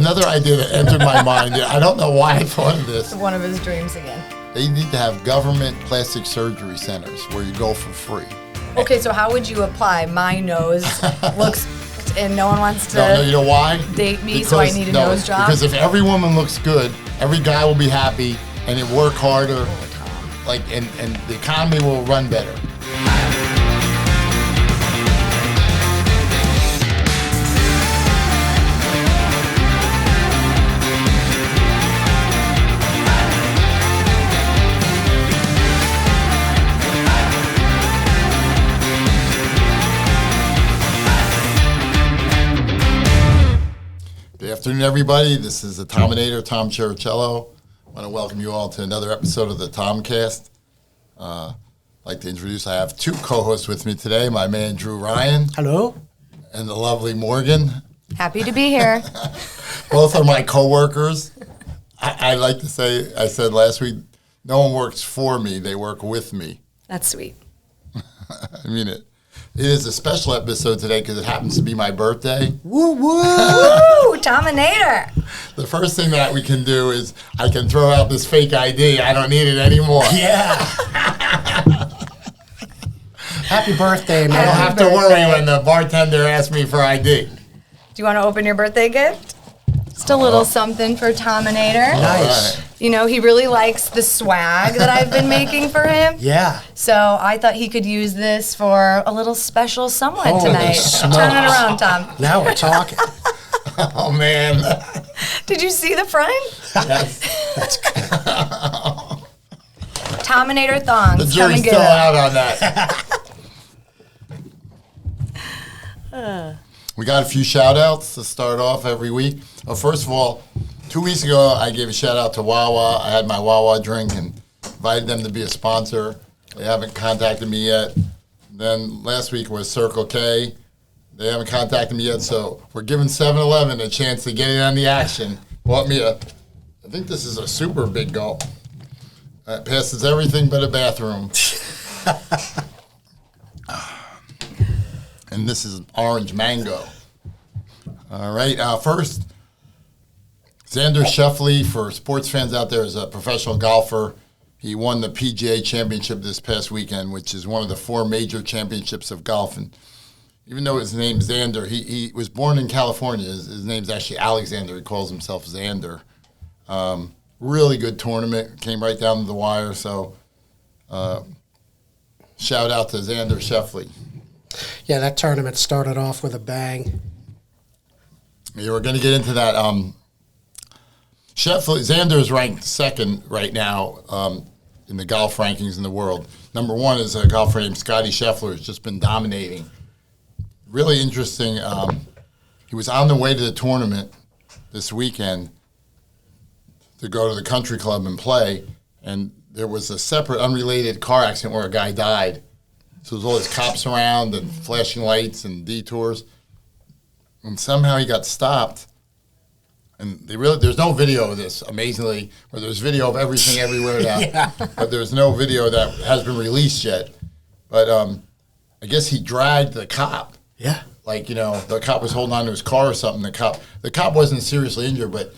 another idea that entered my mind. I don't know why I thought of this. One of his dreams again. They need to have government plastic surgery centers where you go for free. Okay, so how would you apply? My nose looks, and no one wants to No, you know why? date me, so I need a nose job? Because if every woman looks good, every guy will be happy, and they work harder, and the economy will run better. Good afternoon, everybody. This is the Tominator, Tom Chericello. I want to welcome you all to another episode of the TomCast. I'd like to introduce, I have two co-hosts with me today, my man Drew Ryan. Hello. And the lovely Morgan. Happy to be here. Both are my co-workers. I like to say, I said last week, no one works for me, they work with me. That's sweet. I mean it. It is a special episode today because it happens to be my birthday. Woo woo! Woo! Tominator! The first thing that we can do is I can throw out this fake ID. I don't need it anymore. Yeah. Happy birthday, man. I don't have to worry when the bartender asks me for ID. Do you want to open your birthday gift? Just a little something for Tominator. Nice. Right. You know, he really likes the swag that I've been making for him. Yeah. So I thought he could use this for a little special someone Holy tonight. smokes. Turn it around, Tom. Now we're talking. Oh, man. Did you see the front? Yes. Tominator thongs. The Come jury's and get still it. out on that. We got a few shout-outs to start off every week. Well, first of all, 2 weeks ago, I gave a shout-out to Wawa. I had my Wawa drink and invited them to be a sponsor. They haven't contacted me yet. Then last week was Circle K. They haven't contacted me yet, so we're giving 7-Eleven a chance to get in on the action. Bought me I think this is a super big gulp. It passes everything but a bathroom. And this is orange mango. All right, first, Xander Schauffele, for sports fans out there, is a professional golfer. He won the PGA Championship this past weekend, which is one of the 4 major championships of golf. And even though his name's Xander, he was born in California. His name's actually Alexander. He calls himself Xander. Really good tournament. Came right down to the wire. So shout out to Xander Schauffele. Yeah, that tournament started off with a bang. Yeah, we're going to get into that. Xander is ranked second right now in the golf rankings in the world. Number 1 is a golfer named Scottie Scheffler, who's just been dominating. Really interesting. He was on the way to the tournament this weekend to go to the country club and play, and there was a separate, unrelated car accident where a guy died. So there's all these cops around and flashing lights and detours. And somehow he got stopped. And there's no video of this, amazingly, where there's video of everything everywhere now. Yeah. But there's no video that has been released yet. But I guess he dragged the cop. Yeah. Like, the cop was holding on to his car or something. The cop wasn't seriously injured, but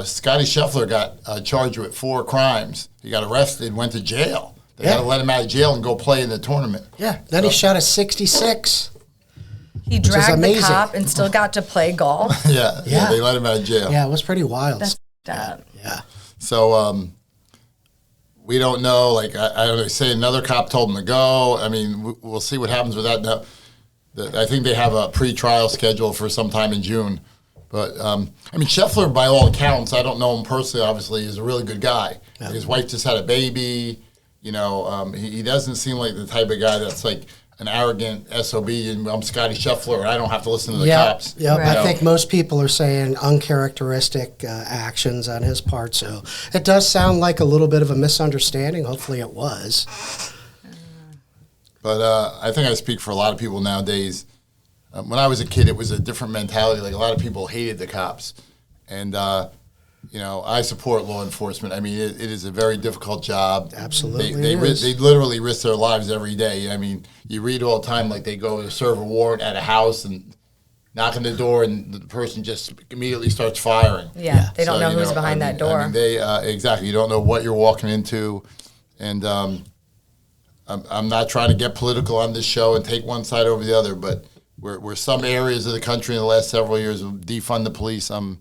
Scottie Scheffler got charged with 4 crimes. He got arrested, went to jail. They had to let him out of jail and go play in the tournament. Yeah. Then he shot a 66. He dragged the cop and still got to play golf. Yeah, they let him out of jail. Yeah, it was pretty wild. That's up. Yeah. So we don't know. Like, I don't know, say another cop told him to go. I mean, we'll see what happens with that. Now, I think they have a pre-trial schedule for sometime in June. But, I mean, Scheffler, by all accounts, I don't know him personally, obviously, is a really good guy. Yeah. His wife just had a baby. He doesn't seem like the type of guy that's like an arrogant SOB, and I'm Scottie Scheffler, and I don't have to listen to the cops. Yeah, Right. I think most people are saying uncharacteristic actions on his part, so it does sound like a little bit of a misunderstanding. Hopefully it was. But I think I speak for a lot of people nowadays. When I was a kid, it was a different mentality. Like, a lot of people hated the cops. And I support law enforcement. I mean, it is a very difficult job. Absolutely, They literally risk their lives every day. I mean, you read all the time, like, they go to serve a warrant at a house, and knock on the door and the person just immediately starts firing. Yeah, they don't know who's behind that door. Exactly. You don't know what you're walking into. And I'm not trying to get political on this show and take one side over the other, but where some areas of the country in the last several years have defund the police, I'm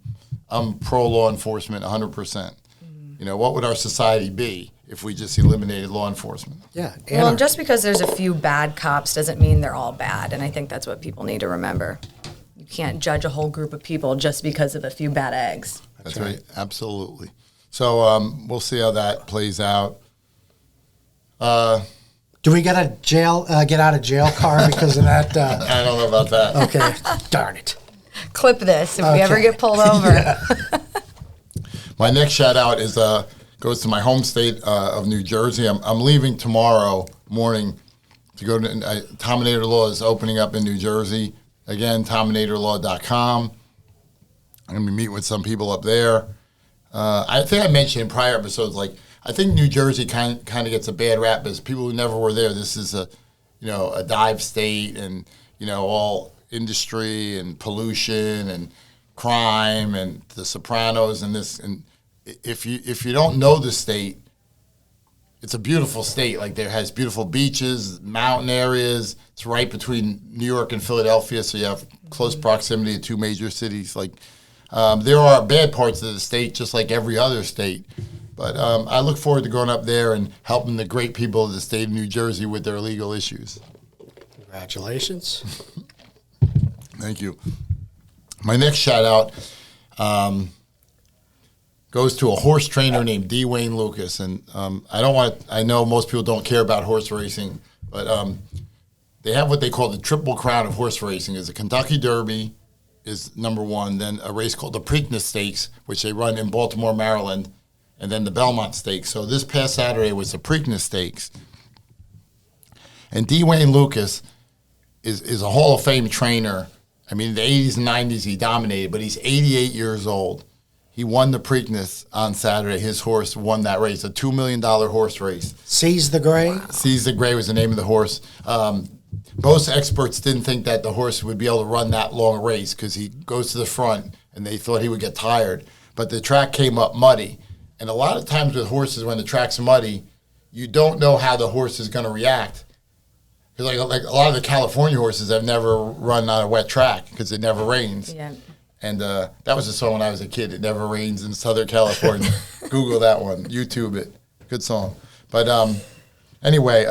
pro law enforcement 100%. What would our society be if we just eliminated law enforcement? Yeah. Well, just because there's a few bad cops doesn't mean they're all bad, and I think that's what people need to remember. You can't judge a whole group of people just because of a few bad eggs. That's right. Absolutely. So we'll see how that plays out. Do we get a get out of jail card because of that? I don't know about that. Okay. Darn it. Clip this if we ever get pulled over. Yeah. My next shout out goes to my home state of New Jersey. I'm leaving tomorrow morning to go to Tominator Law is opening up in New Jersey. Again, tominatorlaw.com. I'm going to be meeting with some people up there. I think I mentioned in prior episodes, I think New Jersey kind of gets a bad rap as people who never were there. This is a dive state, and all industry and pollution and crime and The Sopranos and this. And if you don't know the state, it's a beautiful state. There has beautiful beaches, mountain areas. It's right between New York and Philadelphia, so you have close proximity to two major cities. There are bad parts of the state, just like every other state. But I look forward to going up there and helping the great people of the state of New Jersey with their legal issues. Congratulations. Thank you. My next shout out goes to a horse trainer named D. Wayne Lucas, and I know most people don't care about horse racing, but they have what they call the Triple Crown of horse racing. Is a Kentucky Derby is number one, then a race called the Preakness Stakes, which they run in Baltimore, Maryland, and then the Belmont Stakes. So this past Saturday was the Preakness Stakes, and D. Wayne Lucas is a Hall of Fame trainer. I mean, in the 80s and 90s, he dominated, but he's 88 years old. He won the Preakness on Saturday. His horse won that race, a $2 million horse race. Seize the Gray? Seize the Gray was the name of the horse. Most experts didn't think that the horse would be able to run that long a race because he goes to the front, and they thought he would get tired. But the track came up muddy. And a lot of times with horses, when the track's muddy, you don't know how the horse is going to react. Because like a lot of the California horses have never run on a wet track because it never rains. Yeah. And that was a song when I was a kid. It never rains in Southern California. Google that one. YouTube it. Good song. But anyway,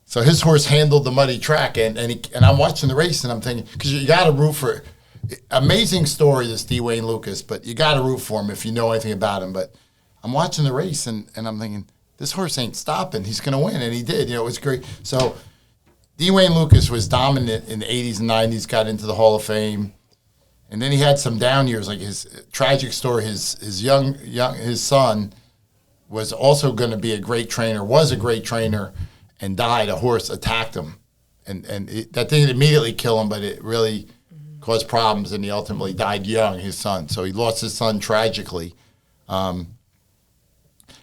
so his horse handled the muddy track, and I'm watching the race, and I'm thinking, because you got to root for amazing story, this D. Wayne Lucas, but you got to root for him if you know anything about him. But I'm watching the race, and I'm thinking, this horse ain't stopping. He's going to win, and he did. It was great. So D. Wayne Lucas was dominant in the 80s and 90s, got into the Hall of Fame. And then he had some down years, like his tragic story. His son was also going to be a great trainer, and died. A horse attacked him, and that didn't immediately kill him, but it really caused problems, and he ultimately died young. His son, so he lost his son tragically, and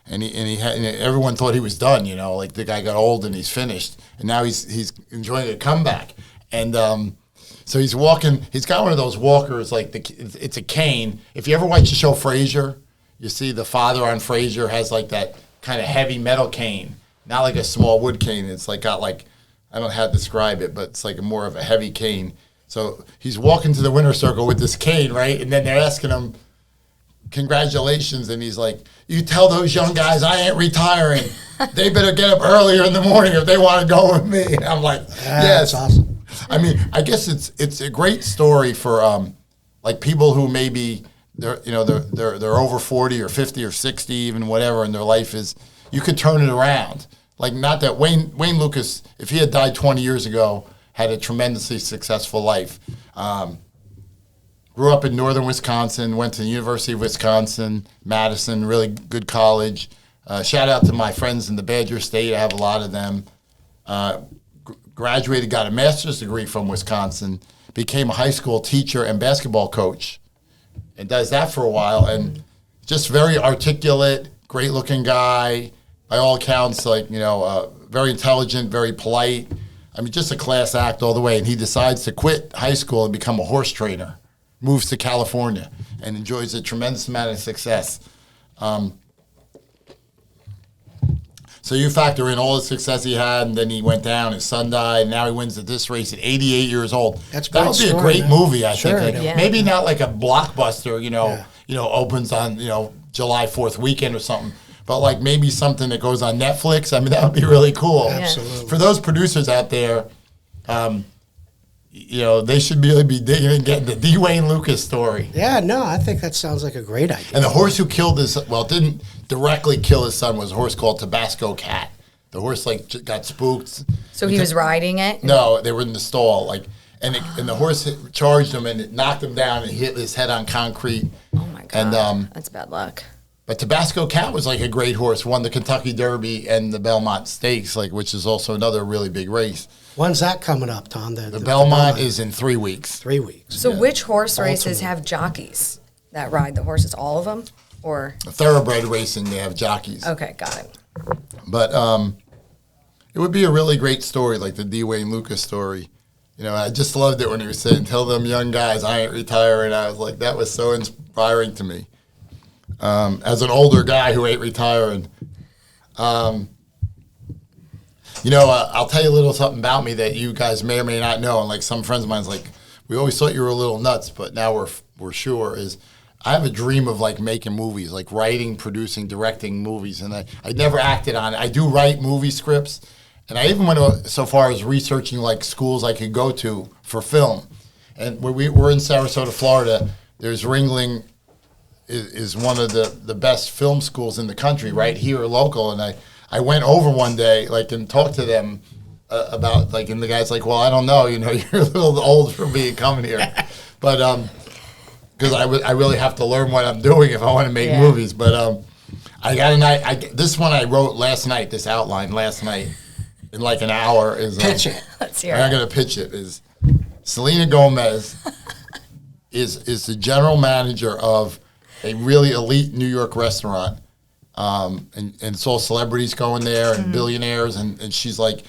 everyone thought he was done. Like the guy got old and he's finished, and now he's enjoying a comeback, and. So he's walking. He's got one of those walkers, it's a cane. If you ever watch the show Frasier, you see the father on Frasier has that kind of heavy metal cane, not like a small wood cane. It's got I don't know how to describe it, but it's more of a heavy cane. So he's walking to the winner's circle with this cane, right? And then they're asking him, "Congratulations!" And he's like, "You tell those young guys I ain't retiring. They better get up earlier in the morning if they want to go with me." And I'm like, "Yes, that's awesome." I mean, I guess it's a great story for people who maybe they're over 40 or 50 or 60 even whatever, and their life is, you could turn it around. Not that Wayne Lucas, if he had died 20 years ago, had a tremendously successful life. Grew up in northern Wisconsin, went to the University of Wisconsin, Madison, really good college. Shout out to my friends in the Badger State. I have a lot of them. Graduated, got a master's degree from Wisconsin, became a high school teacher and basketball coach, and does that for a while, and just very articulate, great-looking guy, by all accounts, very intelligent, very polite. I mean, just a class act all the way. And he decides to quit high school and become a horse trainer, moves to California, and enjoys a tremendous amount of success. So you factor in all the success he had, and then he went down, his son died, and now he wins at this race at 88 years old. That would be a great movie, I Sure, think. Like, yeah. Maybe not like a blockbuster, opens on, July 4th weekend or something. But like maybe something that goes on Netflix. I mean, that would be really cool. Absolutely. For those producers out there, they should really be digging and getting the Dwayne Lucas story. Yeah, no, I think that sounds like a great idea. And the horse who killed didn't directly kill his son, was a horse called Tabasco Cat. The horse got spooked. So he was riding it? No, they were in the stall. And the horse charged him and it knocked him down and hit his head on concrete. Oh my God, And that's bad luck. But Tabasco Cat was like a great horse. Won the Kentucky Derby and the Belmont Stakes, which is also another really big race. When's that coming up, Tom? The Belmont is in 3 weeks. 3 weeks. So which horse races have jockeys that ride the horses? All of them? Or Thoroughbred racing, they have jockeys. okay, got it. But it would be a really great story, like the Dwayne Lucas story. I just loved it when he was saying, "Tell them young guys I ain't retiring." I was like, that was so inspiring to me. As an older guy who ain't retiring. I'll tell you a little something about me that you guys may or may not know. And like some friends of mine's like, we always thought you were a little nuts, but now we're sure is I have a dream of like making movies, like writing, producing, directing movies. And I never acted on it. I do write movie scripts. And I even went so far as researching like schools I could go to for film. And we're in Sarasota, Florida. There's Ringling is one of the best film schools in the country, right here, local. And I went over one day, and talked to them about, and the guy's like, well, I don't know, you're a little old for me coming here. But, because I really have to learn what I'm doing if I want to make movies. But I got a night, this one I wrote last night, this outline last night, in like an hour. Pitch it. Let's hear I'm it. going to pitch it, is Selena Gomez is the general manager of a really elite New York restaurant. And it's all celebrities going there and billionaires. And she's like,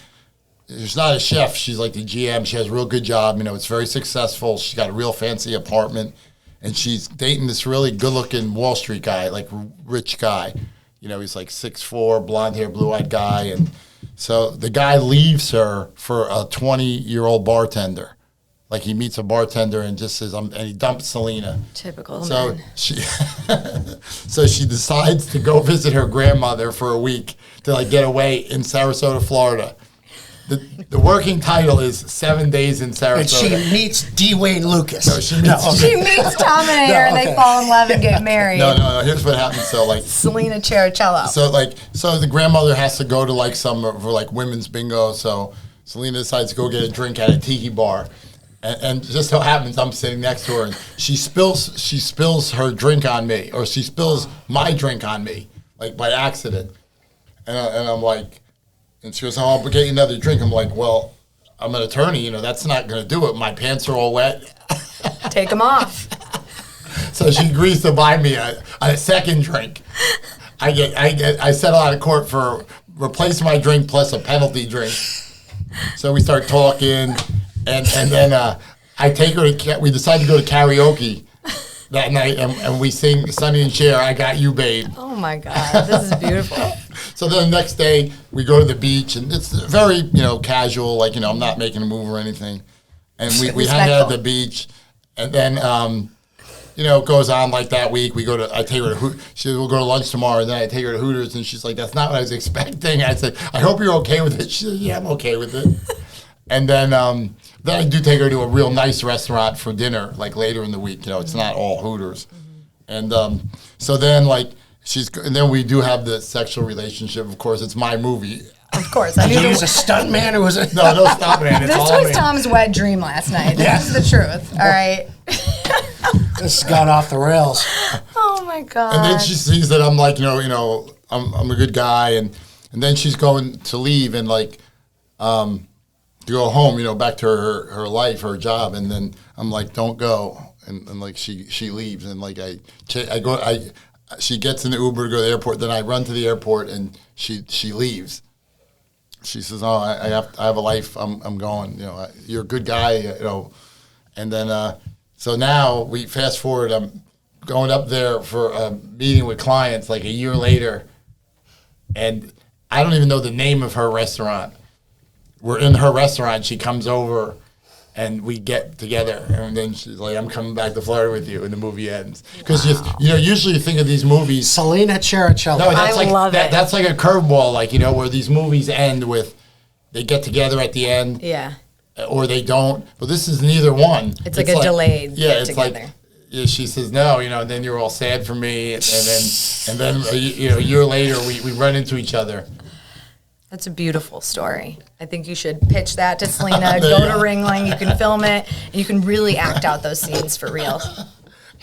she's not a chef. She's like the GM. She has a real good job. It's very successful. She's got a real fancy apartment. And she's dating this really good-looking Wall Street guy, like rich guy. He's like 6'4", blonde-hair, blue-eyed guy. And so the guy leaves her for a 20-year-old bartender. Like he meets a bartender and just says, and he dumps Selena. Typical So man. so she decides to go visit her grandmother for a week to get away in Sarasota, Florida. The working title is 7 Days in Sarasota. And she meets Dwayne Lucas. No, she meets- She meets Tominator and they fall in love and get married. No. Here's what happens. So Selena Chericello. So the grandmother has to go to some for women's bingo. So Selena decides to go get a drink at a tiki bar. And just so happens I'm sitting next to her, and she spills her drink on me, or she spills my drink on me, by accident. And I'm like, and she goes, "Oh, I'll get you another drink." I'm like, "Well, I'm an attorney, that's not going to do it. My pants are all wet." Take them off. So she agrees to buy me a second drink. I settle out of court for replacing my drink plus a penalty drink. So we start talking. And then I take her we decide to go to karaoke that night, and we sing Sonny and Cher, "I Got You, Babe." Oh my God, this is beautiful. So then the next day, we go to the beach, and it's very, casual, I'm not making a move or anything. And we hang out at the beach, and then, it goes on like that week. I take her to we'll go to lunch tomorrow, and then I take her to Hooters, and she's like, "That's not what I was expecting." I said, "I hope you're okay with it." She said, "Yeah, I'm okay with it." And then I do take her to a real nice restaurant for dinner, later in the week. It's not all Hooters. And so then, and then we do have the sexual relationship. Of course, it's my movie. Of course. I Did knew you use a stunt man or was it? No stop, man. It's this all was me. Tom's wet dream last night. This is the truth. All right. This has gone off the rails. Oh my God. And then she sees that I'm I'm a good guy, and then she's going to leave and to go home, back to her life, her job, and then I'm like, "Don't go," and she leaves, and she gets in the Uber to go to the airport, then I run to the airport, and she leaves, she says, "Oh, I have a life. I'm going. You know, you're a good guy. You know." And then so now we fast forward. I'm going up there for a meeting with clients like a year later, and I don't even know the name of her restaurant. We're in her restaurant. She comes over, and we get together. And then she's like, "I'm coming back to Florida with you," and the movie ends. Because you know, usually you think of these movies. Selena Chericello. No, that's I love it. That's like a curveball, like, you know, where these movies end with they get together at the end. Yeah. Or they don't. But this is neither one. It's like a delayed yeah, get it's together. like yeah, she says no, you know, and then you're all sad for me, and then you know, a year later we run into each other. That's a beautiful story. I think you should pitch that to Selena. There you Go to go. Ringling. You can film it, and you can really act out those scenes for real.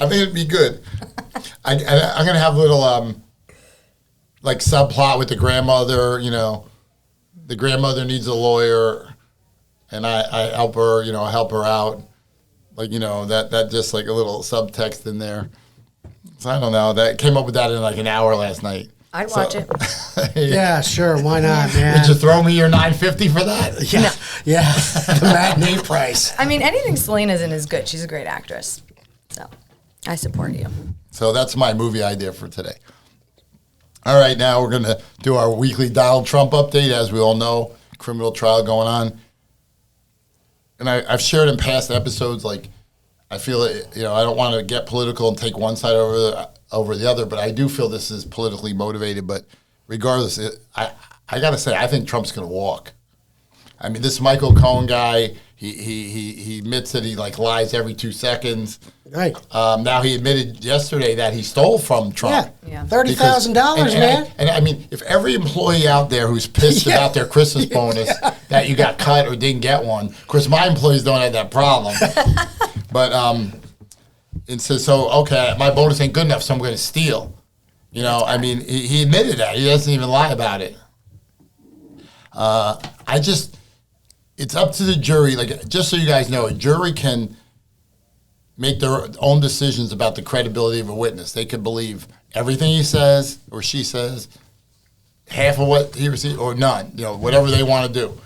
I think it'd be good. I'm gonna have a little like subplot with the grandmother. You know, the grandmother needs a lawyer, and I help her. You know, help her out. Like, you know, that just like a little subtext in there. So I don't know. That came up with that in like an hour last night. I'd watch it. Yeah, sure. Why not, man? Would you throw me your $9.50 for that? Yeah, yeah. The matinee price. I mean, anything Selena's in is good. She's a great actress. So I support you. So that's my movie idea for today. All right, now we're going to do our weekly Donald Trump update. As we all know, criminal trial going on. And I've shared in past episodes, like, I feel it, you know, I don't want to get political and take one side over the other, but I do feel this is politically motivated. But regardless, I got to say, I think Trump's going to walk. I mean, this Michael Cohen guy, he admits that he like lies every 2 seconds. Right. Now he admitted yesterday that he stole from Trump. Yeah. $30,000, man. And I mean, if every employee out there who's pissed about their Christmas bonus that you got cut or didn't get one, of course my employees don't have that problem. But it says, so okay, my bonus ain't good enough, so I'm going to steal. You know, I mean, he admitted that. He doesn't even lie about it. It's up to the jury. Like, just so you guys know, a jury can make their own decisions about the credibility of a witness. They could believe everything he says or she says, half of what he received, or none. You know, whatever they want to do.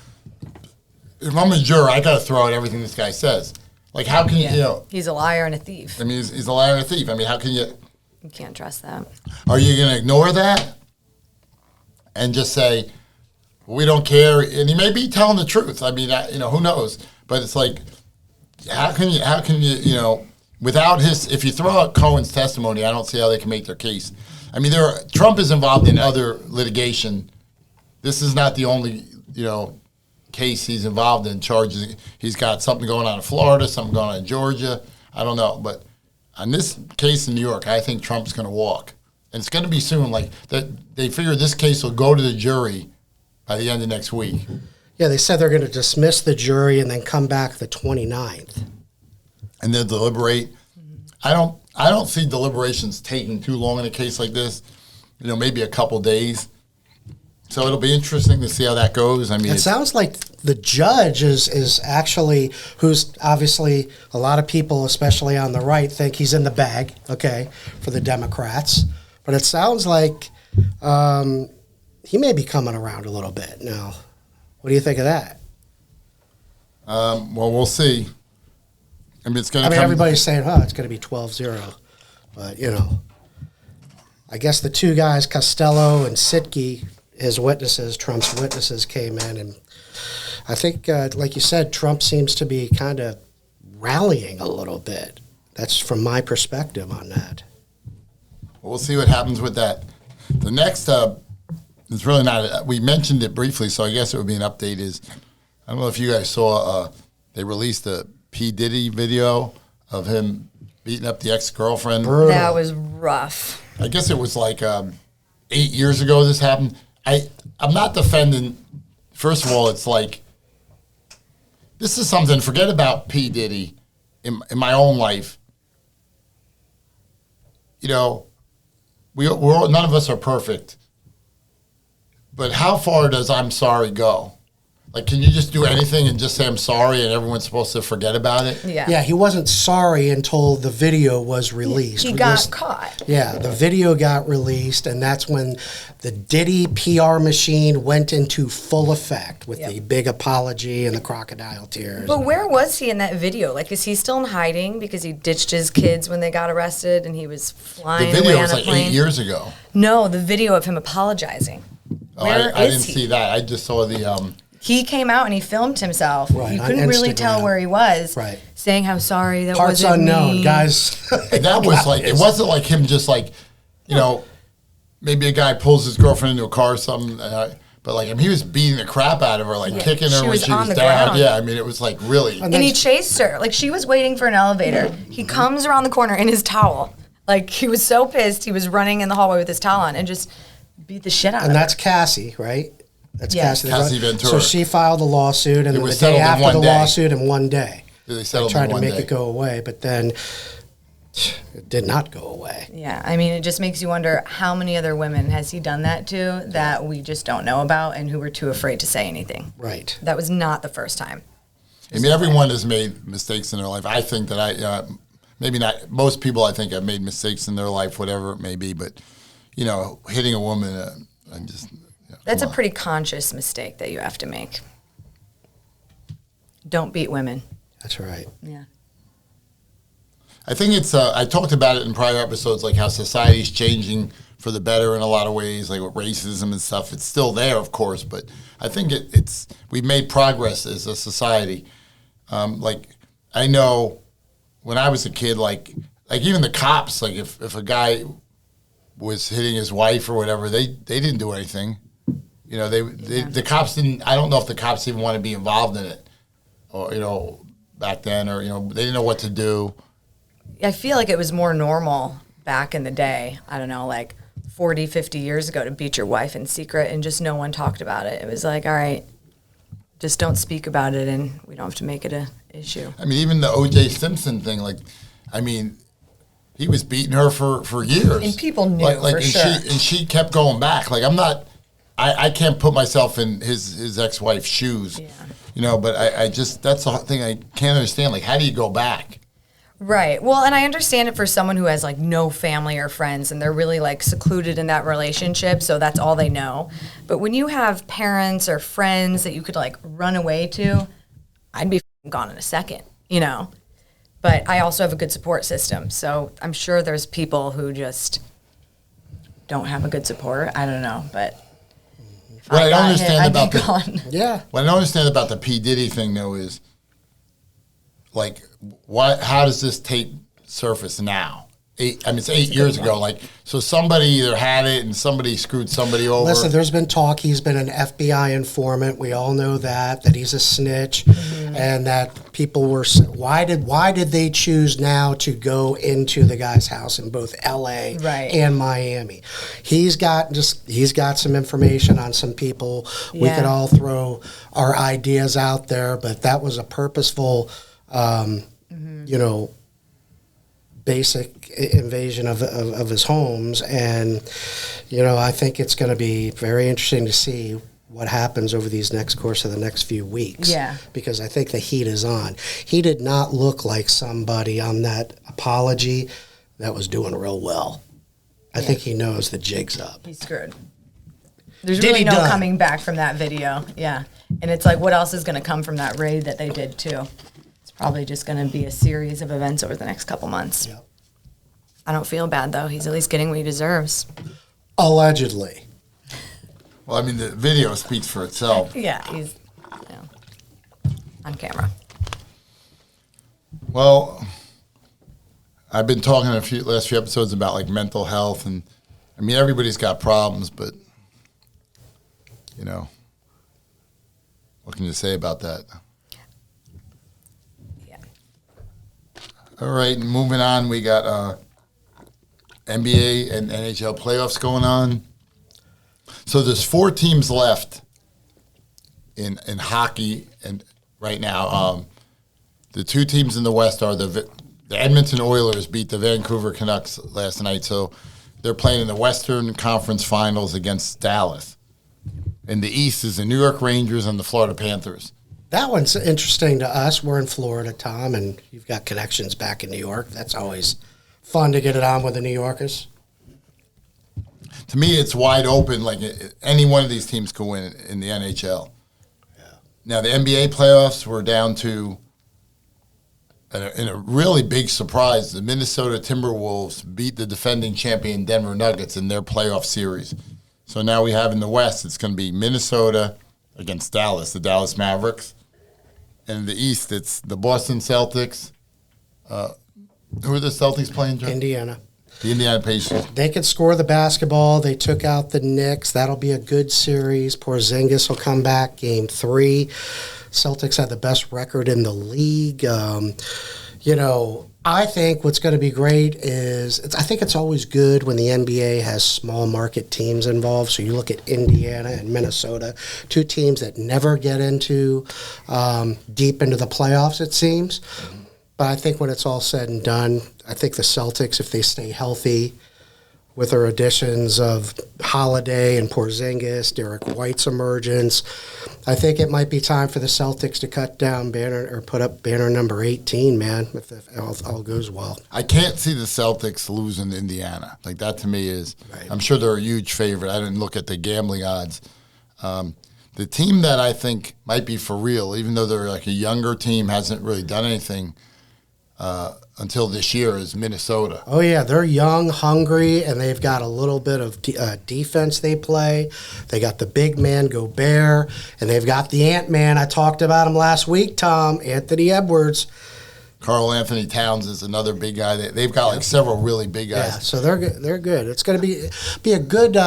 If I'm a juror, I got to throw out everything this guy says. Like, how can you know? He's a liar and a thief. I mean, he's a liar and a thief. I mean, how can you? You can't trust that. Are you going to ignore that and just say, we don't care? And he may be telling the truth. I mean, you know, who knows? But it's like, how can you, you know, without his, if you throw out Cohen's testimony, I don't see how they can make their case. I mean, Trump is involved in other litigation. This is not the only, you know, case he's involved in, charges. He's got something going on in Florida, something going on in Georgia. I don't know. But on this case in New York, I think Trump's going to walk. And it's going to be soon. Like, that, they figure this case will go to the jury by the end of next week. Yeah, they said they're going to dismiss the jury and then come back the 29th. And then deliberate. I don't see deliberations taking too long in a case like this. You know, maybe a couple days. So it'll be interesting to see how that goes. I mean, It sounds like the judge is actually, who's obviously a lot of people, especially on the right, think he's in the bag, okay, for the Democrats. But it sounds like he may be coming around a little bit now. What do you think of that? well, we'll see. I mean, it's going to. Everybody's saying, "Oh, it's going to be 12-0," but you know, I guess the two guys, Costello and Sitke, his witnesses, Trump's witnesses, came in, and I think, like you said, Trump seems to be kind of rallying a little bit. That's from my perspective on that. We'll see what happens with that. The next, it's really not. We mentioned it briefly, so I guess it would be an update. Is I don't know if you guys saw. They released a P. Diddy video of him beating up the ex-girlfriend. Brutal. That was rough. I guess it was like 8 years ago this happened. I'm not defending. First of all, it's like, this is something, forget about P. Diddy in my own life. You know, we're none of us are perfect. But how far does I'm sorry go? Like, can you just do anything and just say I'm sorry and everyone's supposed to forget about it? Yeah. Yeah, he wasn't sorry until the video was released. He got caught. Yeah, the video got released, and that's when the Diddy PR machine went into full effect with the big apology and the crocodile tears. But where was he in that video? Like, is he still in hiding because he ditched his kids when they got arrested and he was The flying video away was on a like plane? 8 years ago. No, the video of him apologizing. Oh, Where I is didn't he? see that. I just saw the. He came out and he filmed himself. Right, You on couldn't really Instagram. tell where he was. Right. Saying how sorry that Parts wasn't unknown, me. guys. And that was like, it wasn't like him just like, you know, maybe a guy pulls his girlfriend into a car or something. But like, I mean, he was beating the crap out of her, like kicking her She when was she on was the down. ground. Yeah, I mean, it was like really. And he chased her. Like, she was waiting for an elevator. He comes around the corner in his towel. Like, he was so pissed. He was running in the hallway with his towel on and just beat the shit out And of that's her. Cassie, right? That's Yeah. Cassie. Cassie Ventura. So she filed a lawsuit, and then was the day settled in after one the day. lawsuit, in one day, They settled tried in to one make day. it go away, but then it did not go away. Yeah, I mean, it just makes you wonder how many other women has he done that to that we just don't know about and who were too afraid to say anything. Right. That was not the first time. I mean, everyone has made mistakes in their life. I think that maybe not, most people I think have made mistakes in their life, whatever it may be, but, you know, hitting a woman, I'm just. That's a come on. pretty conscious mistake that you have to make. Don't beat women. That's right. Yeah. I think it's, I talked about it in prior episodes, like how society's changing for the better in a lot of ways, like with racism and stuff. It's still there, of course, but I think we've made progress as a society. Like, I know when I was a kid, like even the cops, like if a guy was hitting his wife or whatever, they didn't do anything. You know, the cops didn't, I don't know if the cops even want to be involved in it, or, you know, back then, or, you know, they didn't know what to do. I feel like it was more normal back in the day. I don't know, like 40, 50 years ago to beat your wife in secret and just no one talked about it. It was like, all right, just don't speak about it and we don't have to make it a issue. I mean, even the O.J. Simpson thing, like, I mean, he was beating her for years. And people knew, for and sure. She kept going back. Like, I can't put myself in his ex-wife's shoes. Yeah. You know, but I just, that's the thing I can't understand. Like, how do you go back? Right. Well, and I understand it for someone who has like no family or friends and they're really like secluded in that relationship, so that's all they know. But when you have parents or friends that you could like run away to, I'd be gone in a second, you know. But I also have a good support system, so I'm sure there's people who just don't have a good support. I don't know, but if What I don't got understand hit, about I'd be gone. Yeah. What I don't understand about the P. Diddy thing, though, is, like, how does this tape surface now? It's 8 years ago. Like, so somebody either had it and somebody screwed somebody over. Listen, there's been talk he's been an FBI informant. We all know that he's a snitch, and that people were. Why did they choose now to go into the guy's house in both L.A. Right. and Miami? He's got some information on some people. We Yeah. could all throw our ideas out there, but that was a purposeful, you know, basic invasion of his homes. And, you know, I think it's going to be very interesting to see what happens over these next course of the next few weeks. Yeah. Because I think the heat is on. He did not look like somebody on that apology that was doing real well. I think he knows the jig's up. He's screwed. There's Diddy really no done. coming back from that video. Yeah. And it's like, what else is going to come from that raid that they did, too? It's probably just going to be a series of events over the next couple months. Yep. I don't feel bad, though. He's at least getting what he deserves. Allegedly. Well, I mean, the video speaks for itself. Yeah, he's on camera. Well, I've been talking in last few episodes about, like, mental health, and, I mean, everybody's got problems, but, you know, what can you say about that? Yeah. All right, moving on, we got NBA and NHL playoffs going on. So there's 4 teams left in hockey, and right now, the 2 teams in the West are the Edmonton Oilers beat the Vancouver Canucks last night, so they're playing in the Western Conference Finals against Dallas. In the East is the New York Rangers and the Florida Panthers. That one's interesting to us. We're in Florida, Tom, and you've got connections back in New York. That's always fun to get it on with the New Yorkers. To me, it's wide open. Like any one of these teams could win in the NHL. Yeah. Now, the NBA playoffs were down to, in a really big surprise, the Minnesota Timberwolves beat the defending champion Denver Nuggets in their playoff series. So now we have in the West, it's going to be Minnesota against Dallas, the Dallas Mavericks. And in the East, it's the Boston Celtics. Who are the Celtics playing, John? Indiana. The Indiana Pacers. They could score the basketball. They took out the Knicks. That'll be a good series. Porzingis will come back game 3. Celtics had the best record in the league. I think what's going to be great is I think it's always good when the NBA has small market teams involved. So you look at Indiana and Minnesota, 2 teams that never get into deep into the playoffs, it seems. But I think when it's all said and done, I think the Celtics, if they stay healthy with their additions of Holiday and Porzingis, Derek White's emergence, I think it might be time for the Celtics to cut down banner or put up banner number 18, man, if all goes well. I can't see the Celtics losing to Indiana. Like, that to me is, right. I'm sure they're a huge favorite. I didn't look at the gambling odds. The team that I think might be for real, even though they're like a younger team, hasn't really done anything until this year, is Minnesota. Oh, yeah. They're young, hungry, and they've got a little bit of defense they play. They got the big man, Gobert, and they've got the Ant-Man. I talked about him last week, Tom, Anthony Edwards. Karl Anthony Towns is another big guy. They've got like several really big guys. Yeah, so they're good. They're good. It's going to be a good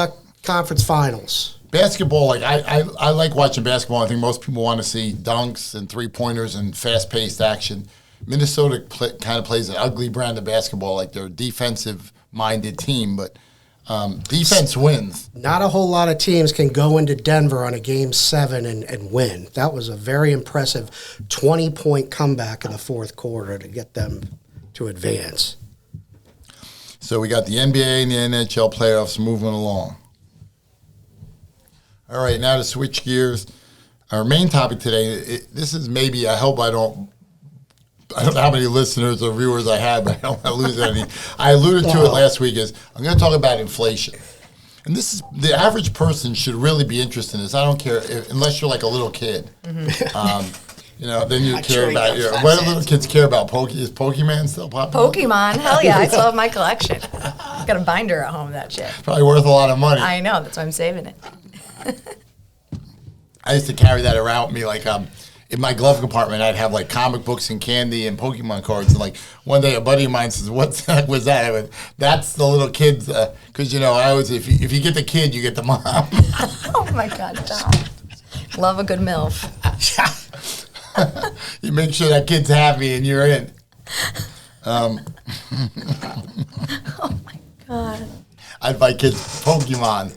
conference finals. Basketball, like I like watching basketball. I think most people want to see dunks and three-pointers and fast-paced action. Minnesota kind of plays an ugly brand of basketball, like they're a defensive-minded team, but defense wins. Not a whole lot of teams can go into Denver on a Game 7 and win. That was a very impressive 20-point comeback in the fourth quarter to get them to advance. So we got the NBA and the NHL playoffs moving along. All right, now to switch gears. Our main topic today, this is maybe, I hope I don't know how many listeners or viewers I had, but I don't want to lose any. I alluded to it last week. I'm going to talk about inflation. And this is, the average person should really be interested in this. I don't care, unless you're like a little kid. Mm-hmm. Then you care about, what do little kids care about? Is Pokemon still popular? Pokemon? Hell yeah, I still have my collection. I've got a binder at home of that shit. Probably worth a lot of money. I know, that's why I'm saving it. I used to carry that around with me, like, in my glove compartment, I'd have like comic books and candy and Pokemon cards. And like one day, a buddy of mine says, "What the heck was that?" I went, "That's the little kids." Because I always, if you get the kid, you get the mom. Oh my God, Tom! Love a good MILF. You make sure that kid's happy and you're in. Oh my God! I'd buy kids Pokemon.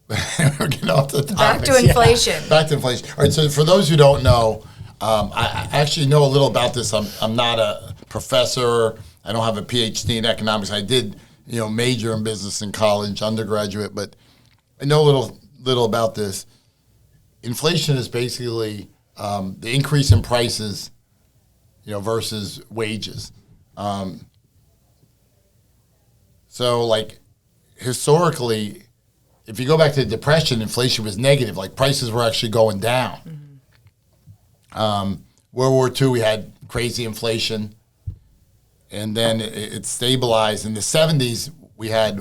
We're getting off the topic. Back to inflation. Yeah. Back to inflation. All right, so for those who don't know, I actually know a little about this. I'm not a professor. I don't have a PhD in economics. I did, major in business in college, undergraduate, but I know a little about this. Inflation is basically the increase in prices, versus wages. So, like, historically, if you go back to the Depression, inflation was negative. Like, prices were actually going down. Mm-hmm. World War II, we had crazy inflation. And then it stabilized. In the 70s, we had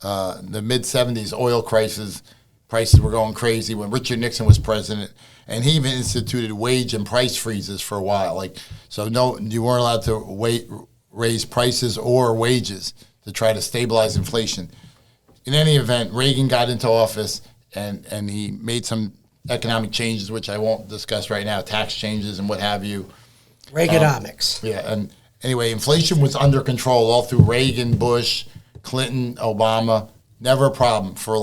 the mid-70s oil crisis. Prices were going crazy when Richard Nixon was president. And he even instituted wage and price freezes for a while. You weren't allowed to raise prices or wages to try to stabilize inflation. In any event, Reagan got into office and he made some economic changes, which I won't discuss right now, tax changes and what have you. Reaganomics. And anyway, inflation was under control all through Reagan, Bush, Clinton, Obama. Never a problem for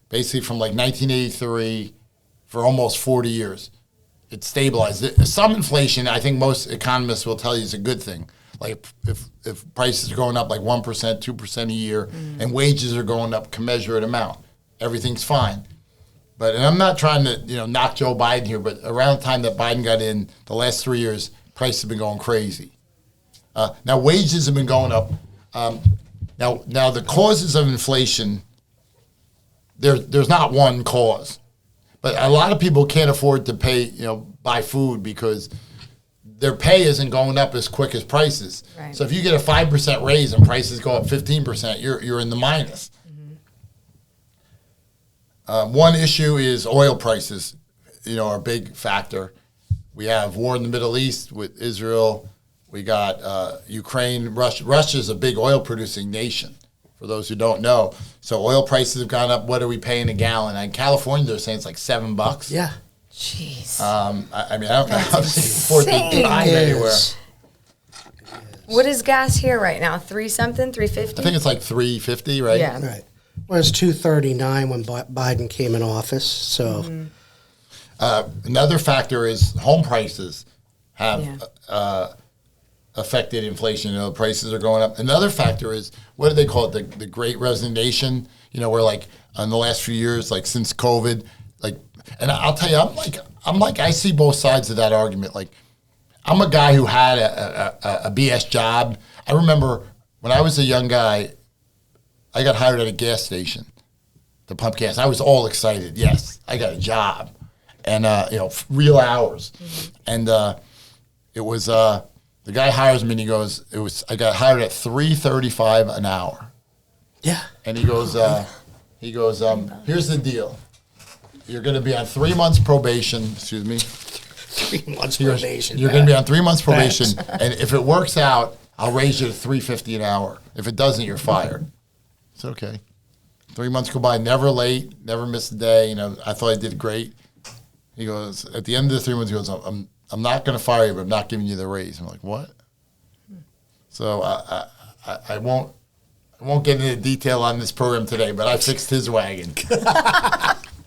basically from 1983 for almost 40 years. It stabilized. Some inflation, I think most economists will tell you, is a good thing. Like if prices are going up like 1%, 2% a year, and wages are going up commensurate amount, everything's fine. But and I'm not trying to knock Joe Biden here, but around the time that Biden got in, the last 3 years, prices have been going crazy. Now wages have been going up. Now the causes of inflation, there's not one cause, but a lot of people can't afford to pay buy food because their pay isn't going up as quick as prices. Right. So if you get a 5% raise and prices go up 15%, you're in the minus. One issue is oil prices, are a big factor. We have war in the Middle East with Israel. We got Ukraine, Russia. Russia's a big oil producing nation, for those who don't know. So oil prices have gone up. What are we paying a gallon? In California, they're saying it's like $7. Yeah. Jeez. I mean, I don't know how they afford to drive anywhere. What is gas here right now? 3 something, 350? I think it's like $3.50, right? Yeah. Right. Well, it was $2.39 when Biden came in office. So Another factor is home prices have affected inflation. Prices are going up. Another factor is, what do they call it? The Great Resignation. Where like in the last few years, like since COVID, like, and I'll tell you, I'm like I see both sides of that argument. Like, I'm a guy who had a BS job. I remember when I was a young guy, I got hired at a gas station to pump gas. I was all excited. Yes, I got a job, and real hours. And it was the guy hires me, and he goes, I got hired at $3.35 an hour. yeah. And he goes, here's the deal. You're going to be on 3 months probation. Excuse me. 3 months probation. You're going to be on 3 months probation, and if it works out, I'll raise you to $3.50 an hour. If it doesn't, you're fired. It's okay. 3 months go by, never late, never missed a day. I thought I did great. He goes, at the end of the 3 months, he goes, I'm not going to fire you, but I'm not giving you the raise. I'm like, what? So I won't get into detail on this program today, but I fixed his wagon.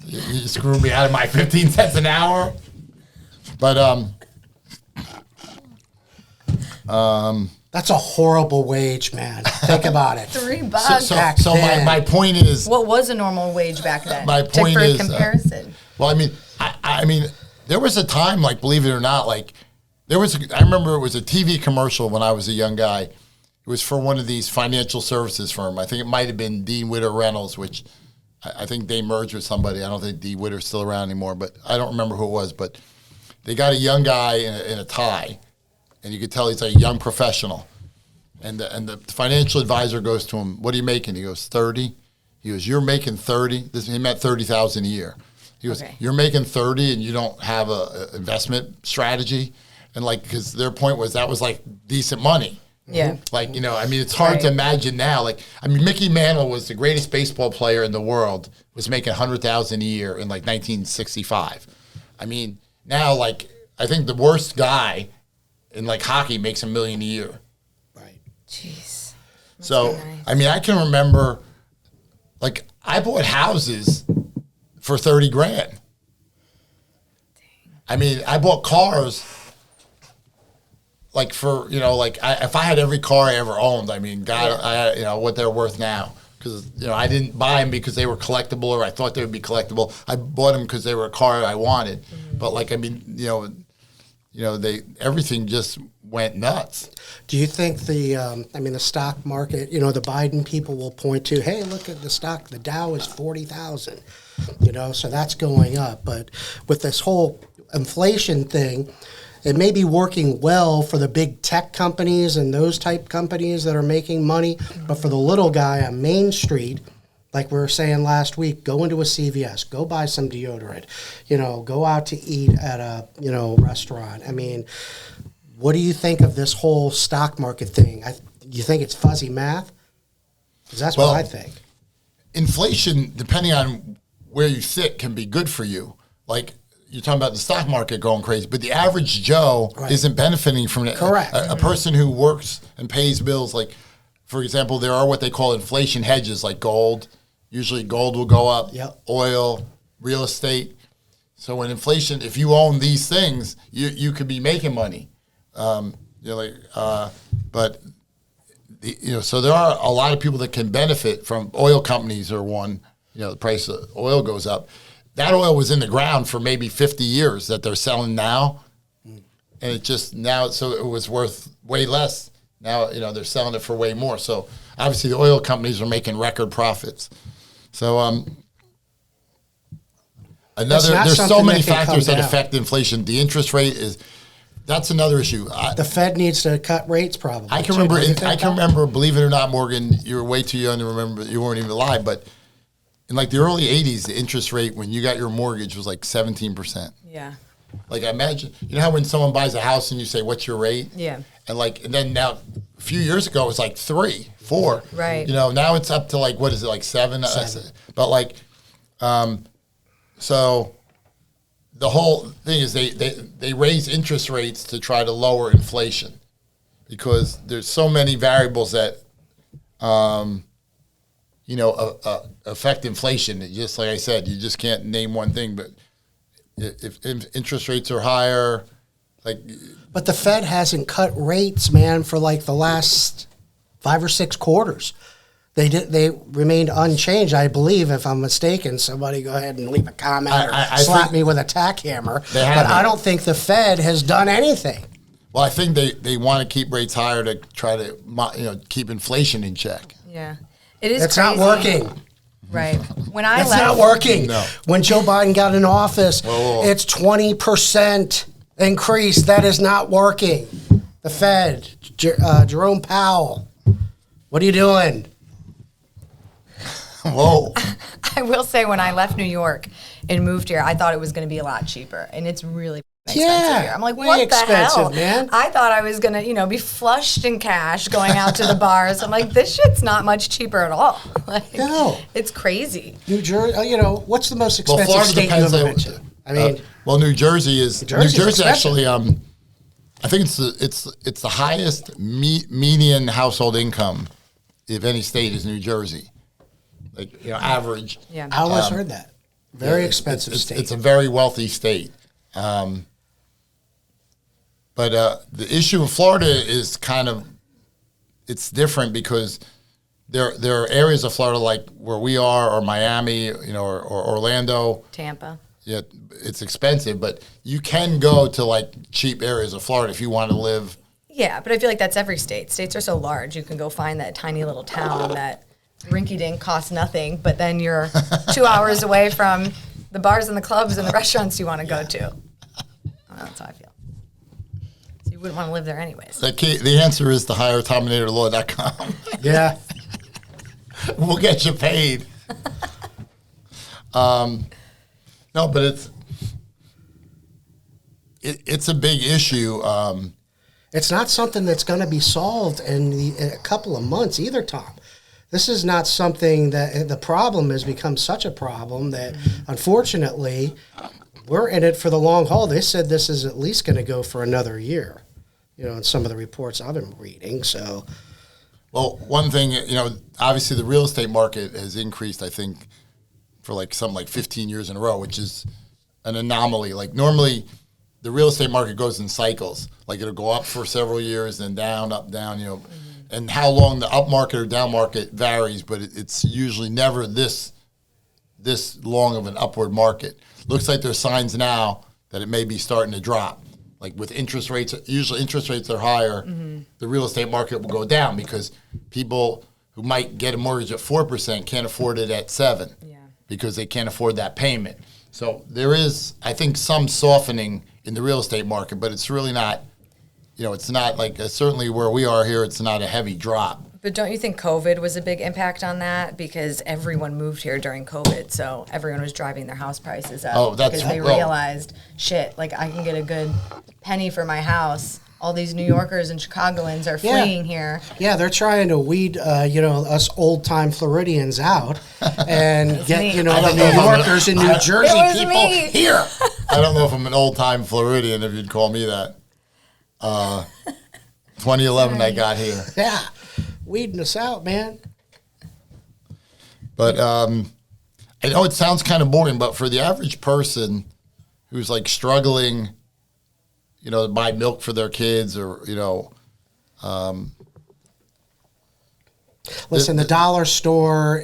You screwed me out of my 15 cents an hour. But that's a horrible wage, man. Think about it. $3. So my point is, What was a normal wage back then? My point for is, comparison. well, I mean, there was a time, like, believe it or not, like, I remember it was a TV commercial when I was a young guy. It was for one of these financial services firm. I think it might have been Dean Witter Reynolds, which I think they merged with somebody. I don't think Dean Witter's still around anymore, but I don't remember who it was. But they got a young guy in a tie, and you could tell he's like a young professional. And the financial advisor goes to him, "What are you making?" He goes, 30. He goes, "You're making 30." He meant 30,000 a year. He goes, "You're making 30 and you don't have a investment strategy," and like, because their point was that was like decent money. Yeah. Like, it's hard to imagine now. Like, Mickey Mantle was the greatest baseball player in the world, was making 100,000 a year in like 1965. Now, like, I think the worst guy in like hockey makes $1 million a year. Right. Jeez. So, nice. I can remember, like, I bought houses for 30 grand. I bought cars, like, for, if I had every car I ever owned, what they're worth now. Because, I didn't buy them because they were collectible or I thought they would be collectible. I bought them because they were a car I wanted. Mm-hmm. But, like, everything just went nuts. Do you think the stock market, the Biden people will point to, hey, look at the stock, the Dow is 40,000, so that's going up. But with this whole inflation thing, it may be working well for the big tech companies and those type companies that are making money, but for the little guy on Main Street, like we were saying last week, go into a CVS, go buy some deodorant, go out to eat at a, restaurant. What do you think of this whole stock market thing? You think it's fuzzy math? Because that's what I think. Inflation, depending on where you sit, can be good for you. Like, you're talking about the stock market going crazy, but the average Joe isn't benefiting from it. Correct. A person who works and pays bills, like, for example, there are what they call inflation hedges, like gold. Usually gold will go up, oil, real estate. So when inflation, if you own these things, you could be making money. But so there are a lot of people that can benefit from oil companies are one. The price of oil goes up. That oil was in the ground for maybe 50 years that they're selling now. And it just now, so it was worth way less. Now, they're selling it for way more. So obviously the oil companies are making record profits. So there's so many factors that affect inflation. The interest rate that's another issue. The Fed needs to cut rates probably. I can remember, believe it or not, Morgan, you were way too young to remember, you weren't even alive, but in like the early 80s, the interest rate when you got your mortgage was like 17%. Yeah. Like I imagine, how when someone buys a house and you say, what's your rate? Yeah. And then now, a few years ago, it was like 3, 4. Right. Now it's up to like, what is it, like 7? 7. But like, so the whole thing is they raise interest rates to try to lower inflation because there's so many variables that, affect inflation. Just like I said, you just can't name one thing, but if interest rates are higher, But the Fed hasn't cut rates, man, for like the last 5 or 6 quarters. They remained unchanged, I believe. If I'm mistaken, somebody go ahead and leave a comment or slap me with a tack hammer. But I don't think the Fed has done anything. Well, I think they want to keep rates higher to try to keep inflation in check. Yeah, it is. It's crazy. not working. Right. When I It's left, not working. No. When Joe Biden got in office, it's 20% increase. That is not working. The Fed, Jerome Powell, what are you doing? Whoa. I will say when I left New York and moved here, I thought it was going to be a lot cheaper, and it's really expensive here. I'm like, way what the hell? Man. I thought I was going to, be flushed in cash going out to the bars. I'm like, this shit's not much cheaper at all. No. It's crazy. New Jersey, what's the most expensive Florida state depends you've on- mentioned? I mean, New Jersey is New Jersey's expensive. actually. I think it's the highest median household income, if any state is New Jersey, average. Yeah. I always heard that. Very expensive state. It's a very wealthy state. But the issue in Florida is it's different because there are areas of Florida like where we are, or Miami, or Orlando. Tampa. Yeah, it's expensive, but you can go to cheap areas of Florida if you want to live. Yeah, but I feel like that's every state. States are so large, you can go find that tiny little town that rinky-dink costs nothing, but then you're 2 hours away from the bars and the clubs and the restaurants you want to go to. That's how I feel. So you wouldn't want to live there anyways. The answer is to hire TominatorLaw.com. Yeah. We'll get you paid. No, but it's a big issue. It's not something that's going to be solved in a couple of months either, Tom. This is not something that the problem has become such a problem that, unfortunately, we're in it for the long haul. They said this is at least going to go for another year, in some of the reports I've been reading. So, well, one thing, obviously the real estate market has increased, I think, for something like 15 years in a row, which is an anomaly. Normally, the real estate market goes in cycles. It'll go up for several years, then down, up, down, And how long the up market or down market varies, but it's usually never this long of an upward market. Looks like there's signs now that it may be starting to drop. With interest rates, usually interest rates are higher, the real estate market will go down because people who might get a mortgage at 4% can't afford it at 7%. Yeah. Because they can't afford that payment. So there is, I think, some softening in the real estate market, but it's really not, it's not certainly where we are here, it's not a heavy drop. But don't you think COVID was a big impact on that? Because everyone moved here during COVID, so everyone was driving their house prices up. Because they realized, shit, I can get a good penny for my house. All these New Yorkers and Chicagoans are fleeing here. Yeah, they're trying to weed, us old-time Floridians out and get, the New Yorkers and New Jersey people here. I don't know if I'm an old-time Floridian, if you'd call me that. 2011, I got here. Yeah, weeding us out, man. But I know it sounds kind of boring, but for the average person who's struggling, to buy milk for their kids or, Listen, the dollar store,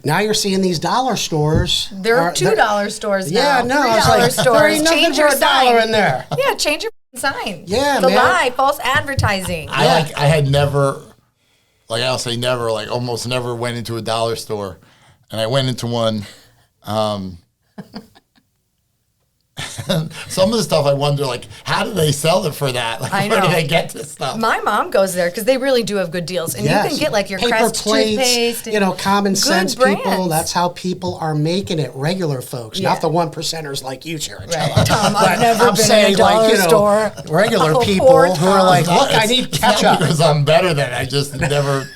now you're seeing these dollar stores. There are $2 stores now. Yeah, no, I was $3 like, stores. there ain't nothing Change for your a dollar sign. in there. Yeah, change your sign. Yeah, it's a man. lie, false advertising. I had never, like I'll say never, like almost never went into a dollar store, and I went into one. Some of the stuff I wonder, like, how do they sell it for that? Like, I where do know. they get this stuff? My mom goes there because they really do have good deals, and Yes. you can get like your paper Crest plates, toothpaste. And common sense people. brands. That's how people are making it. Regular folks, Yeah. not the 1%ers like you, Cherry. Right. Tom, I've But never I'm been saying, in a dollar like, store. regular Oh, people poor who are Tom. like, look, I It's- need it's not ketchup. because I'm better than I just never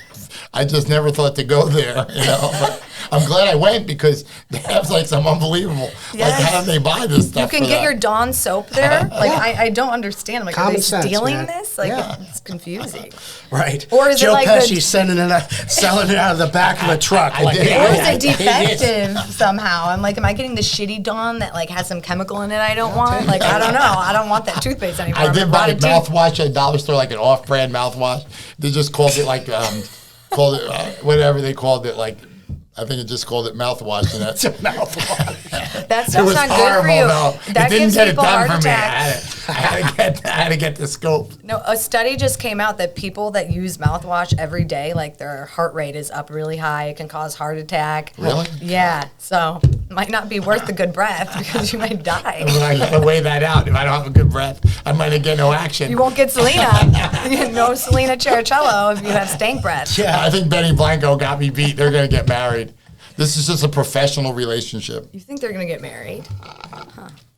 thought to go there. But I'm glad I went because they have like some unbelievable. Yes. Like, how do they buy this You stuff? can for get that? your Dawn soap there. Like I don't understand. I'm like, Common are they sense, stealing man. this? Like Yeah. it's confusing. Right. Or is it Joe like Pesci the- selling it out of the back of a truck. I did. Or is Yeah, it defective somehow? I'm like, am I getting the shitty Dawn that like has some chemical in it I don't want? Like I don't know. I don't want that toothpaste anymore. I I'm did gonna buy a rot it too. mouthwash at a dollar store, like an off-brand mouthwash. They just called it like whatever they called it. Like I think it just called it mouthwash, and that's Mouthwash. That it stuff's was not good for you. horrible. No, That it didn't gives get it people done heart for me. attacks. I had to get the scope. No, a study just came out that people that use mouthwash every day, like their heart rate is up really high. It can cause heart attack. Really? Yeah. So it might not be worth the good breath because you might die. I gotta weigh that out. If I don't have a good breath, I might get no action. You won't get Selena. No Selena Chericello if you have stank breath. Yeah, I think Benny Blanco got me beat. They're gonna get married. This is just a professional relationship. You think they're gonna get married?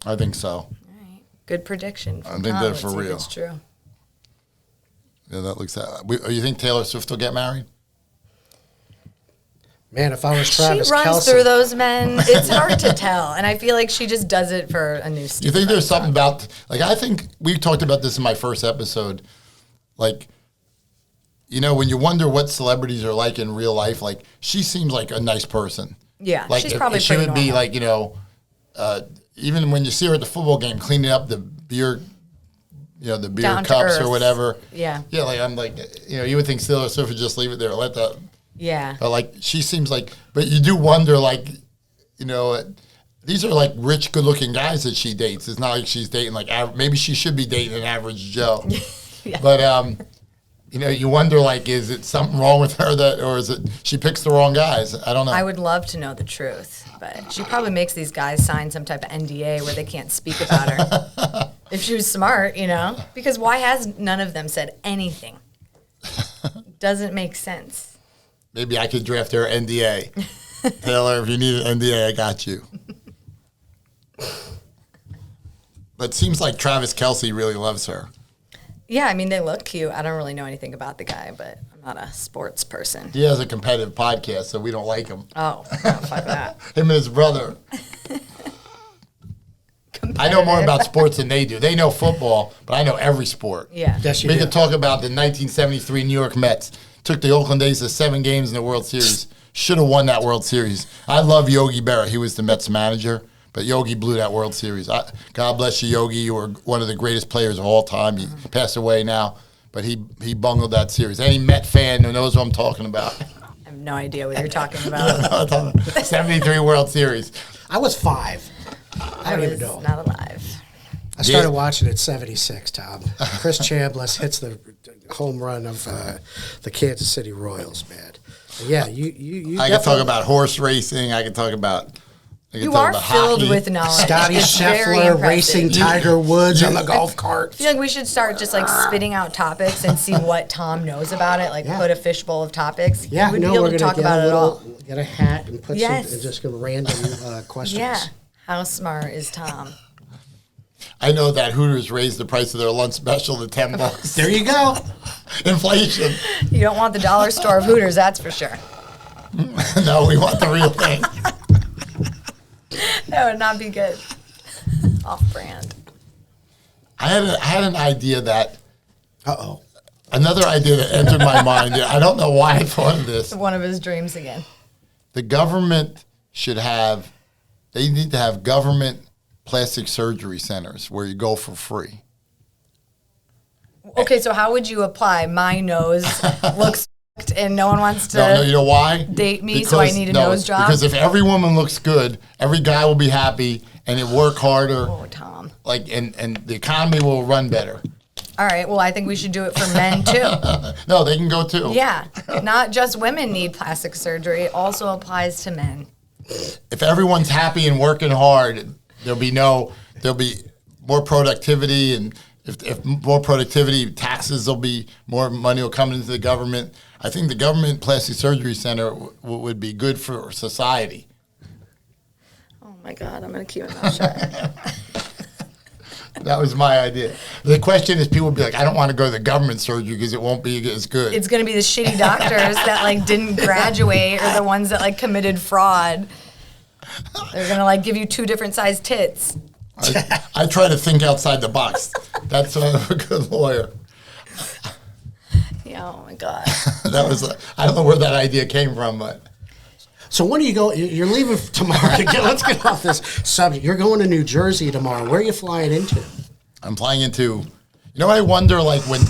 I think so. All right. Good prediction. I think they're for Let's see if real. It's true. Yeah, that looks. You think Taylor Swift will get married? Man, if I was Travis She runs Kelce, through those men. It's hard to tell, and I feel like she just does it for a new. Do you think there's something about like I think we talked about this in my first episode, like. When you wonder what celebrities are like in real life, like she seems like a nice person. Yeah, like she's probably she pretty would be normal. like even when you see her at the football game cleaning up the beer, the beer Down to cups or earth. where. Yeah. Yeah, like I'm like you would think Taylor Swift would just leave it there, let that. Yeah. But like she seems like, but you do wonder like, these are like rich, good-looking guys that she dates. It's not like she's dating like maybe she should be dating an average Joe. Yeah. But you wonder like, is it something wrong with her or is it she picks the wrong guys? I don't know. I would love to know the truth, but she probably makes these guys sign some type of NDA where they can't speak about her. If she was smart, because why has none of them said anything? Doesn't make sense. Maybe I could draft her NDA. Taylor, if you need an NDA, I got you. But it seems like Travis Kelce really loves her. Yeah, I mean, they look cute. I don't really know anything about the guy, but I'm not a sports person. He has a competitive podcast, so we don't like him. Oh, fuck that. Him and his brother. I know more about sports than they do. They know football, but I know every sport. Yeah. Yes, you We do. could talk about the 1973 New York Mets. Took the Oakland A's to 7 games in the World Series. Should have won that World Series. I love Yogi Berra. He was the Mets manager, but Yogi blew that World Series. God bless you, Yogi. You were one of the greatest players of all time. He passed away now, but he bungled that series. Any Met fan who knows what I'm talking about. I have no idea what you're talking about. 73 World Series. I was 5. I don't even was know. not alive. I started Yeah. watching at 76, Tom. Chris Chambliss hits the home run of the Kansas City Royals, man. Yeah, you I can talk definitely- about horse racing. I can talk about. You are filled hockey. with knowledge. Scotty It's very Scheffler impressive. racing Tiger Woods on the golf cart. I feel like we should start just like spitting out topics and see what Tom knows about it. Like Yeah. put a fishbowl of topics. Yeah, We'd no, be able we're to gonna talk get about a it all. little, get a hat and put Yes. some and just give random questions. Yeah. How smart is Tom? I know that Hooters raised the price of their lunch special to $10. There you go. Inflation. You don't want the dollar store of Hooters, that's for sure. No, we want the real thing. That would not be good. Off brand. I had an idea that Uh-oh. another idea that entered my mind. I don't know why I thought of this. One of his dreams again. The government should have. They need to have government plastic surgery centers where you go for free. Okay, so how would you apply my nose looks and no one wants to No, you know why? date me, so I need a nose job. Because if every woman looks good, every guy will be happy, and it work harder. Oh, Tom. Like, and the economy will run better. All right, well, I think we should do it for men, too. No, they can go too. Yeah, not just women need plastic surgery. It also applies to men. If everyone's happy and working hard, there'll be more productivity, and if more productivity, taxes will be more money will come into the government. I think the government plastic surgery center would be good for society. Oh my God, I'm gonna keep my mouth shut. That was my idea. The question is, people would be like, I don't want to go to the government surgery because it won't be as good. It's gonna be the shitty doctors that like didn't graduate or the ones that like committed fraud. They're gonna like give you 2 different sized tits. I try to think outside the box. That's a good lawyer. Yeah, oh my God. That was I don't know where that idea came from, but So when do you go? You're leaving tomorrow. Let's get off this subject. You're going to New Jersey tomorrow. Where are you flying into? I'm flying into. You know, I wonder, like when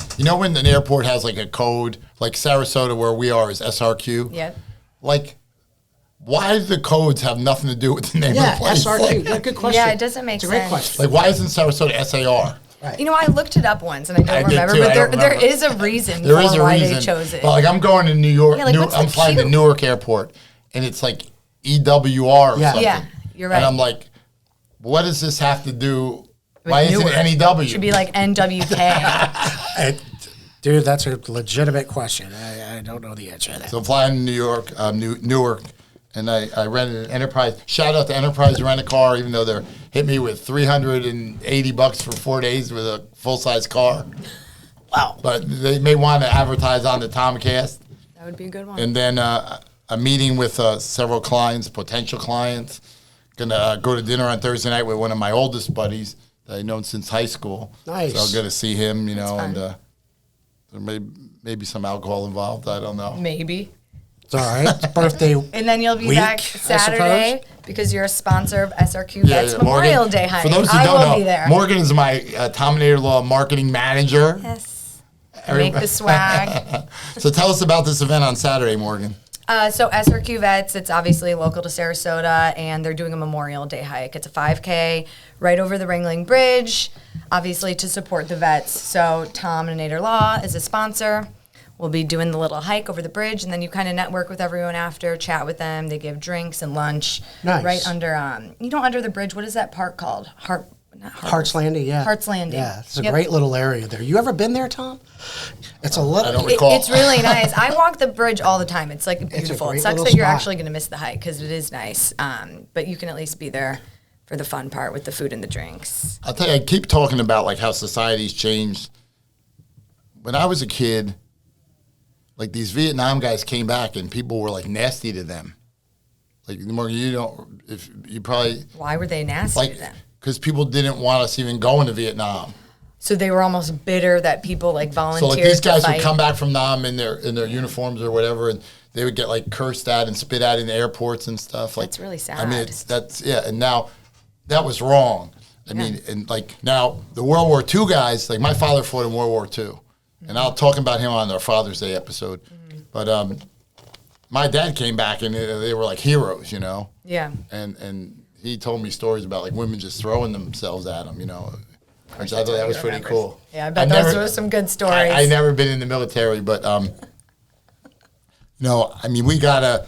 an airport has like a code, like Sarasota, where we are, is SRQ. Yeah. Like, why do the codes have nothing to do with the name of the place? SRQ. Like, Good question. Yeah, it doesn't make it's a great sense. question. like, why isn't Sarasota SAR? Right. You know, I looked it up once and I I don't did remember, too. but I don't there remember. is a reason There is for a why reason. they chose it. But like, I'm going to New York. Yeah, like, what's I'm the flying to cue? Newark Airport, and it's like EWR or Yeah. something. Yeah, you're right. And I'm like, what does this have to do? With Why isn't Newark. it NEW? Should be like NWK. Dude, that's a legitimate question. I don't know the answer to that. So I'm flying to New York, Newark, and I rented an Enterprise. Shout out to Enterprise Rent a Car, even though they're hit me with $380 for 4 days with a full size car. Wow. But they may want to advertise on the TomCast. That would be a good one. And then a meeting with several clients, potential clients. Gonna go to dinner on Thursday night with one of my oldest buddies that I've known since high school. Nice. So I'm gonna see him, fun. and there may be some alcohol involved. I don't know. Maybe. It's all right. It's birthday. And then you'll be Week, back I Saturday because you're a sponsor of SRQ Vets Morgan. Memorial Day hike. For those who I don't will know, be there. Morgan is my Tominator Law marketing manager. Yes. Make the swag. So tell us about this event on Saturday, Morgan. So SRQ Vets, it's obviously local to Sarasota, and they're doing a Memorial Day hike. It's a 5K right over the Ringling Bridge, obviously to support the vets. So Tominator Law is a sponsor. We'll be doing the little hike over the bridge, and then you kind of network with everyone after, chat with them. They give drinks and lunch Nice. right under, under the bridge. What is that park called? Hart's Landing, yeah. Hart's Landing. Yeah, it's a Yep. great little area there. You ever been there, Tom? It's a little. I don't recall. It's really nice. I walk the bridge all the time. It's like beautiful. It great sucks little that you're spot. actually going to miss the hike because it is nice. But you can at least be there for the fun part with the food and the drinks. I'll tell you, I keep talking about like how society's changed. When I was a kid, like these Vietnam guys came back and people were like nasty to them. Like Morgan, you probably Why were they nasty like to them? because people didn't want us even going to Vietnam. So they were almost bitter that people like So volunteered like these guys to fight. would come back from Nam in their uniforms or whatever, and they would get like cursed at and spit at in the airports and stuff. Like That's really sad. I mean, and now that was wrong. I mean, and like now the World War II guys, like my father fought in World War II, and I'll talk about him on our Father's Day episode. But my dad came back and they were like heroes, you know. Yeah. And he told me stories about like women just throwing themselves at him, you know. Which I thought that was pretty cool. Yeah, I bet those were some good stories. I never been in the military, but I mean, we gotta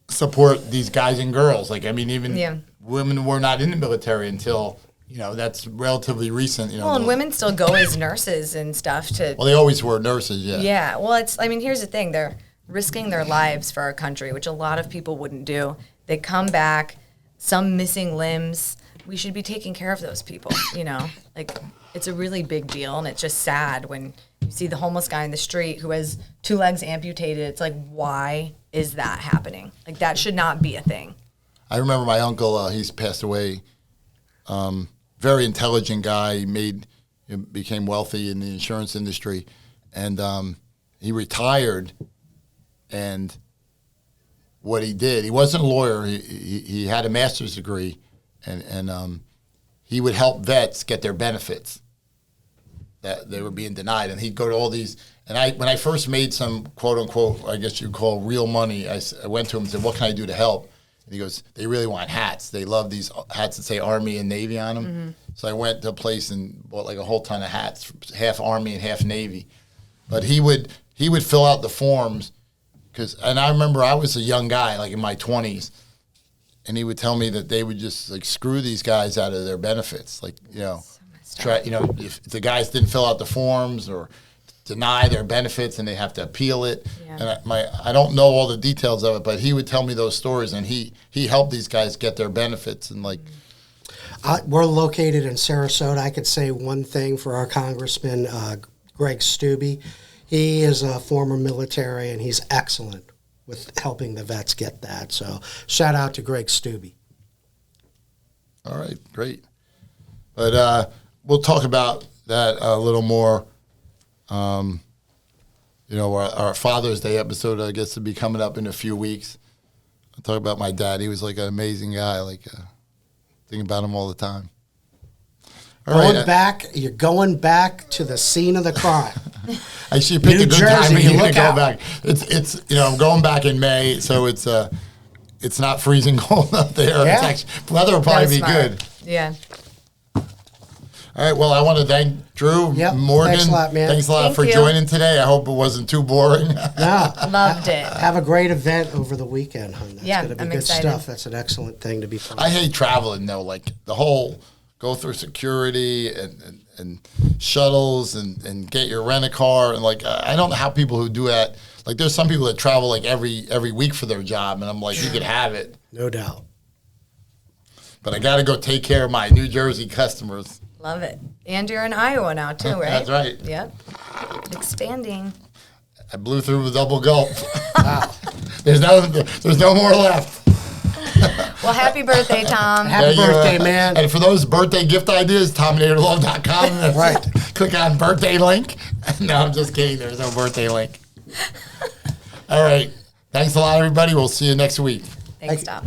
support these guys and girls. Like, I mean, even women were not in the military until that's relatively recent. Well, and women still go as nurses and stuff to. Well, they always were nurses, yeah. Yeah, well, here's the thing. They're risking their lives for our country, which a lot of people wouldn't do. They come back, some missing limbs. We should be taking care of those people, Like, it's a really big deal, and it's just sad when you see the homeless guy in the street who has 2 legs amputated. It's like, why is that happening? Like, that should not be a thing. I remember my uncle, he's passed away, very intelligent guy. He became wealthy in the insurance industry, and he retired. And what he did, he wasn't a lawyer. He had a master's degree, and he would help vets get their benefits that they were being denied. And he'd go to all these, And when I first made some quote unquote, I guess you'd call real money, I went to him and said, "What can I do to help?" And he goes, "They really want hats. They love these hats that say Army and Navy on them." Mm-hmm. So I went to a place and bought like a whole ton of hats, half Army and half Navy. But he would fill out the forms and I remember I was a young guy, like in my 20s, and he would tell me that they would just like screw these guys out of their benefits, like if the guys didn't fill out the forms or deny their benefits and they have to appeal it. Yeah. And I don't know all the details of it, but he would tell me those stories, and he helped these guys get their benefits and like. We're located in Sarasota. I could say one thing for our congressman, Greg Stubbe. He is a former military, and he's excellent with helping the vets get that. So shout out to Greg Stubbe. All right, great. But we'll talk about that a little more. Our Father's Day episode, I guess, will be coming up in a few weeks. I'll talk about my dad. He was like an amazing guy. Think about him all the time. You're going back to the scene of the crime. I should pick a good time for you to go out. back. It's I'm going back in May, so it's not freezing cold up there. Yeah. It's weather will probably be good. Yeah. All right. Well, I want to thank Drew, Morgan. Thanks a lot, man. Thanks a lot for joining today. I hope it wasn't too boring. No, loved it. Have a great event over the weekend, hon. That's Yeah, going to be I'm good excited. stuff. That's an excellent thing to be part of. I hate traveling though. Like the whole go through security and shuttles and get your rent a car and like I don't know how people who do that. Like there's some people that travel like every week for their job, and I'm like, you could have it. No doubt. But I got to go take care of my New Jersey customers. Love it. And you're in Iowa now too, right? That's right. Yep. Expanding. I blew through the double gulp. Wow. There's no more left. Well, happy birthday, Tom. Happy birthday, man. And for those birthday gift ideas, Tominatorlove.com. Right. Click on birthday link. No, I'm just kidding. There's no birthday link. All right. Thanks a lot, everybody. We'll see you next week. Thanks, Tom.